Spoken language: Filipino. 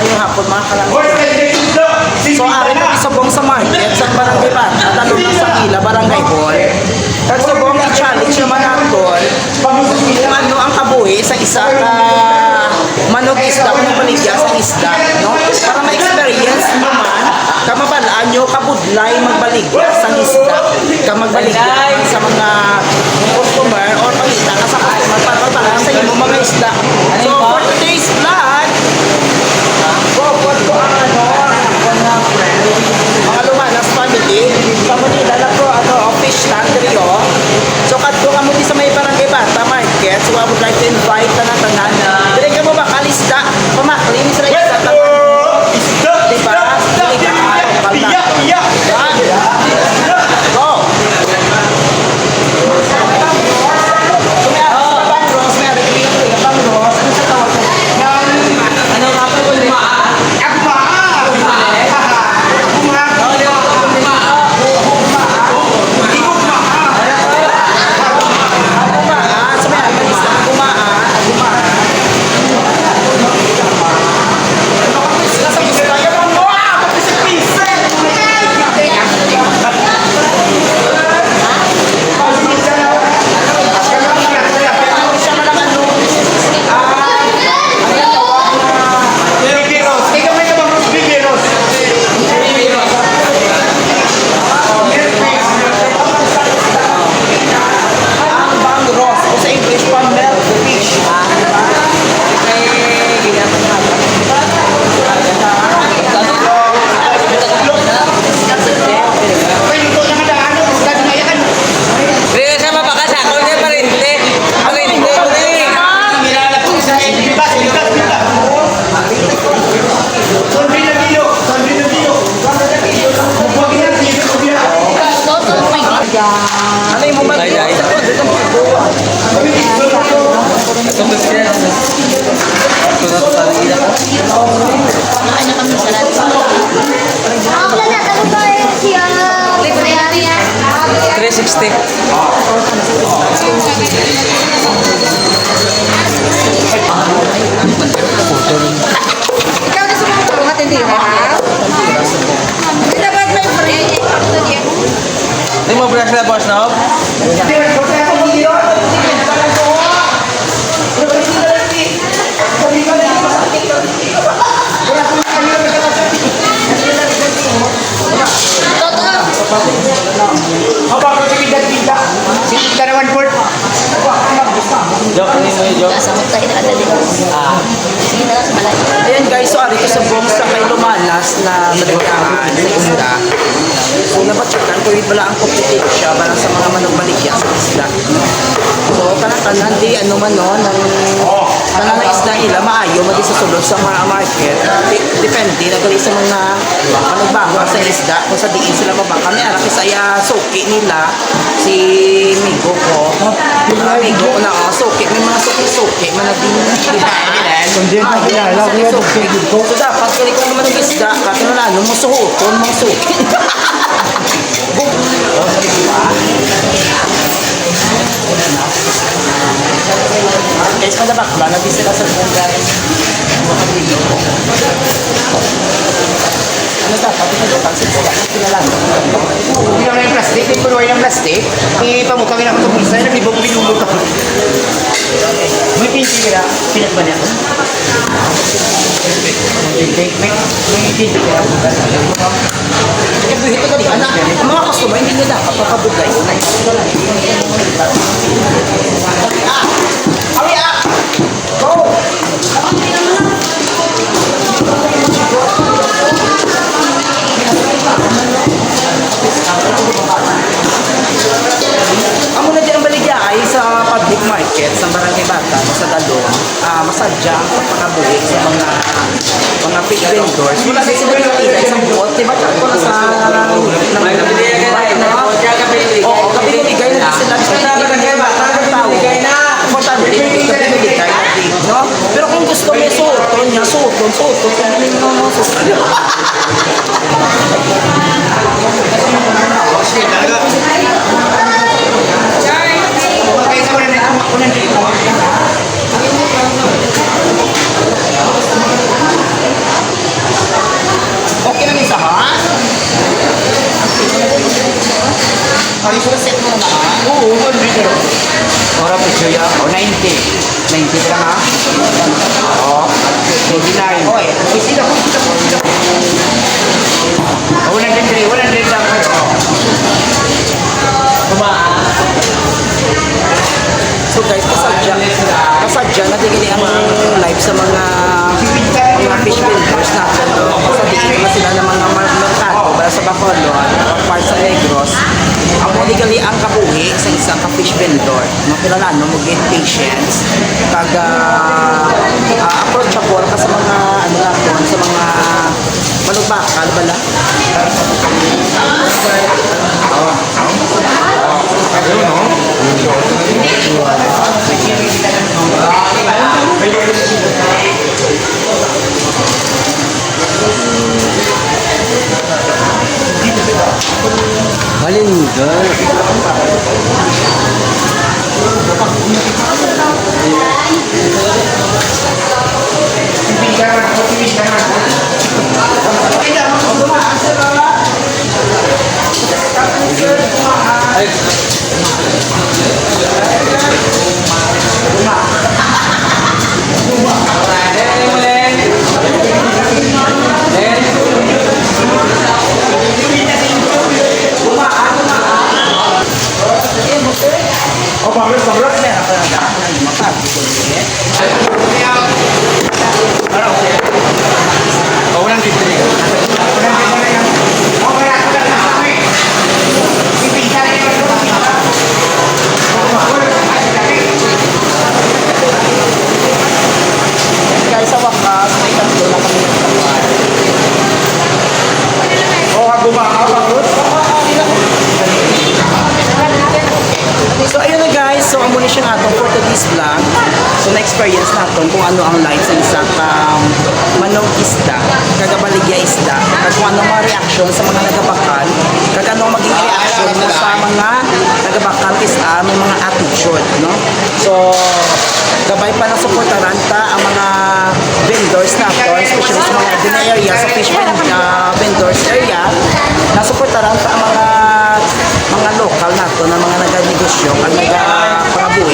maayong hapon mga kalangit. So ari kami subong sa market sa Barangay Bata, talong ng Sangila, Barangay Hall. Kag subong i-challenge naman naton kung ano ang kabuhi sa isa ka manok isda kung baligya sa isda, no? Para ma-experience naman kamabalaan nyo kabudlay magbaligya sa isda, ka magbaligya sa mga customer or pangita ka sa customer para magbalaan sa inyo mga isda. So for today's vlog, ko ang mga Lumanas family sa Manila na po fish laundry so kadto kamo di sa may Barangay Bata market, so I would like to invite na tanan dire ka mo makalisda pamaklim sila isda diba go ano yung mga ikaw na sumang matindira. Dapat may free. Hindi mo brush na boss, no? Joke, hindi mo yung joke. ayan guys, so ari ko sa buong sa kay Lumanas na balikaan sa isda. So nabatsakan ko rin pala ang competition para sa mga manok baligya sa isda. So tanan di ano man no ng tanan na isda nila maayo madi sa sulod sa mga market. Depende na gali sa mga manugbago sa isda kung sa diin sila mabaka ni ara kisaya suki nila si Migo ko. Migo ko na suki may mga suki man na din so dapat kali ko naman ng isda katulad mo suhuton mga suki. Guys, madabak ba? Nabis sila sa buong guys. Ano dapat? Ito dapat sila. Sila lang. Hindi naman yung plastic, hindi punuhay ng plastic. Ipamukawin ako itong isa, naglibog binulog ako. May pinti kaya, pinat ba niya? May pinti kaya. Ito gali, anak. Ang mga customer, hindi nila dapat papabugay. Hurry up! Go! Amo na dyan ang baligya ay sa public market sa Barangay Bata, sa Dalong, masadya ang pagpakabuhi sa mga pig vendors. Wala din sila nakita isang buot, diba? Ako na sa oo, kapililigay na sila. Importante, kapililigay na din, no? Pero kung gusto may suton niya, suton. 49. Okay. Uy, sila po. Walang gandri. Walang gandri lang kayo. So guys, kasadya na tingin ang live sa mga fish vendors natin. No? Kasi dito na sila ng mga merkado para sa Bacolod, part sa Negros. Ang unikali ang kabuhi sa isang ka-fish vendor. No? Kailangan mo get patience. Kag approachable ka sa mga ano natin, sa mga malugbakal bala. Malinggan. Walang gandri. Guys, sa wakas, may tatlo na kami nagtapat. So ayun na guys, so ang muna siya natin for today's vlog. So na-experience natin kung ano ang life sa isang manong isda, kagabaligya isda, kag kung ano mga reaction sa mga nagabakal, kag ano ang maging reaction mo sa mga nagabakal is may mga attitude, no? So gabay pa ng supportaran ta ang mga vendors natin, especially sa mga din area, sa fish vendors area, na supportaran ta ang mga local nato na mga naganegosyo, ang nagapangabuhi